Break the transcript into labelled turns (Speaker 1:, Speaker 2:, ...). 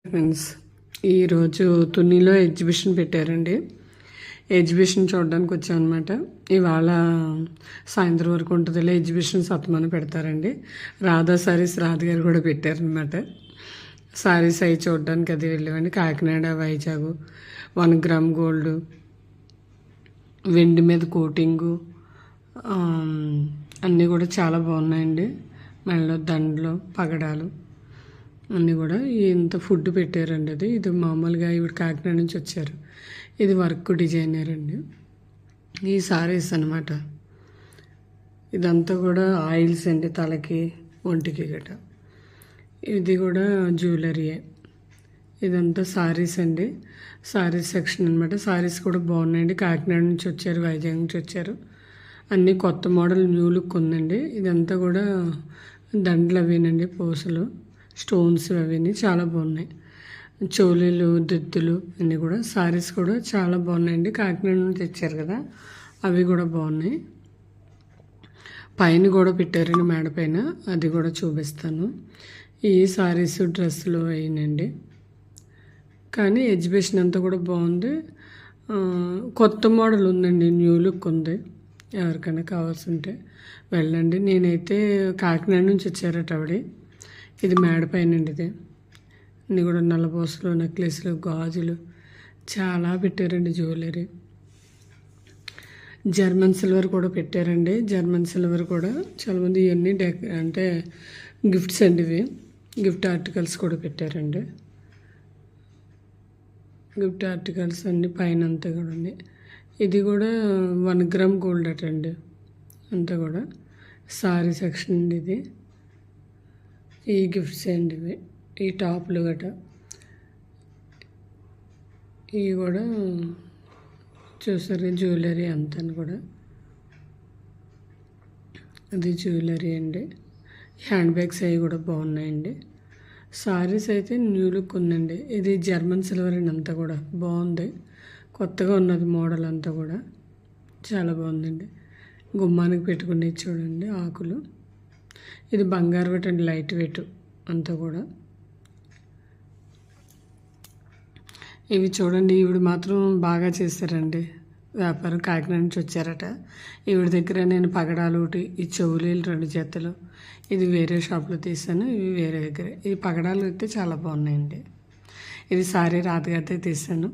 Speaker 1: Friends, ఈరోజు తునిలో exhibition పెట్టారండి. Exhibition చూడడానికి వచ్చామన్నమాట. ఇవాళ సాయంత్రం వరకు ఉంటుందిలే ఎగ్జిబిషన్ సత్మాన పెడతారండి. రాధా సారీస్ రాధగారు కూడా పెట్టారనమాట. సారీస్ అవి చూడడానికి అది వెళ్ళామండి. కాకినాడ, వైజాగ్ 1 గ్రామ్ గోల్డ్, వెండి మీద కోటింగు అన్నీ కూడా చాలా బాగున్నాయండి. మెడలో దండలు, పగడాలు అన్నీ కూడా ఇంత ఫుడ్ పెట్టారండి. ఇది మామూలుగా ఇవి కాకినాడ నుంచి వచ్చారు. ఇది వర్క్ డిజైనర్ అండి. ఈ సారీస్ అనమాట. ఇదంతా కూడా ఆయిల్స్ అండి, తలకి ఒంటికి గట. ఇది కూడా జ్యువెలరీయే. ఇదంతా సారీస్ అండి. సారీస్ సెక్షన్ అనమాట. సారీస్ కూడా బాగున్నాయండి. కాకినాడ నుంచి వచ్చారు, వైజాగ్ నుంచి వచ్చారు. అన్నీ కొత్త మోడల్ న్యూ లుక్ ఉందండి. ఇదంతా కూడా దండలు అవేనండి, పూసలు, స్టోన్స్ అవన్నీ చాలా బాగున్నాయి. చోలీలు, దిద్దులు అన్నీ కూడా. సారీస్ కూడా చాలా బాగున్నాయండి. కాకినాడ నుంచి తెచ్చారు కదా, అవి కూడా బాగున్నాయి. పైన కూడా పెట్టారండి, మేడ పైన. అది కూడా చూపిస్తాను. ఈ సారీస్, డ్రెస్సులు అయినండి. కానీ ఎగ్జిబిషన్ అంతా కూడా బాగుంది. కొత్త మోడల్ ఉందండి, న్యూ లుక్ ఉంది. ఎవరికైనా కావాల్సి ఉంటే వెళ్ళండి. నేనైతే కాకినాడ నుంచి వచ్చారట ఆవిడ. ఇది మేడ పైన అండి. ఇది అన్నీ కూడా నల్లబోసలు, నెక్లెస్లు, గాజులు చాలా పెట్టారండి. జ్యువెలరీ, జర్మన్ సిల్వర్ కూడా పెట్టారండి. జర్మన్ సిల్వర్ కూడా చాలామంది ఇవన్నీ అంటే గిఫ్ట్స్ అండి. ఇవి గిఫ్ట్ ఆర్టికల్స్ కూడా పెట్టారండి. గిఫ్ట్ ఆర్టికల్స్ అన్నీ పైన అంతా కూడా ఉన్నాయి. ఇది కూడా 1 గ్రామ్ గోల్డ్ అట అండి. అంతా కూడా సారీ సెక్షన్ అండి. ఇది ఈ గిఫ్ట్స్ అండి. ఇవి ఈ టాప్లు గట ఇవి కూడా చూసారు. జ్యువెలరీ అంతా కూడా అది జ్యువెలరీ అండి. హ్యాండ్ బ్యాగ్స్ అవి కూడా బాగున్నాయండి. సారీస్ అయితే న్యూ లుక్ ఉందండి. ఇది జర్మన్ సిల్వర్ అండి. అంతా కూడా బాగుంది. కొత్తగా ఉన్నది మోడల్ అంతా కూడా చాలా బాగుందండి. గుమ్మానికి పెట్టుకుని చూడండి ఆకులు. ఇది బంగారు వెయిట్ అండి, లైట్ వెయిట్ అంతా కూడా. ఇవి చూడండి. ఈవిడ మాత్రం బాగా చేశారండి వ్యాపారం. కాకినాడ నుంచి వచ్చారట. ఈవిడ దగ్గర నేను పగడాలు ఒకటి, ఈ చెవులీలు 2 జతలు, ఇది వేరే షాప్లో తీసాను. ఇవి వేరే దగ్గర. ఈ పగడాలు అయితే చాలా బాగున్నాయండి. ఇది సారీ రాతగారితో తీసాను.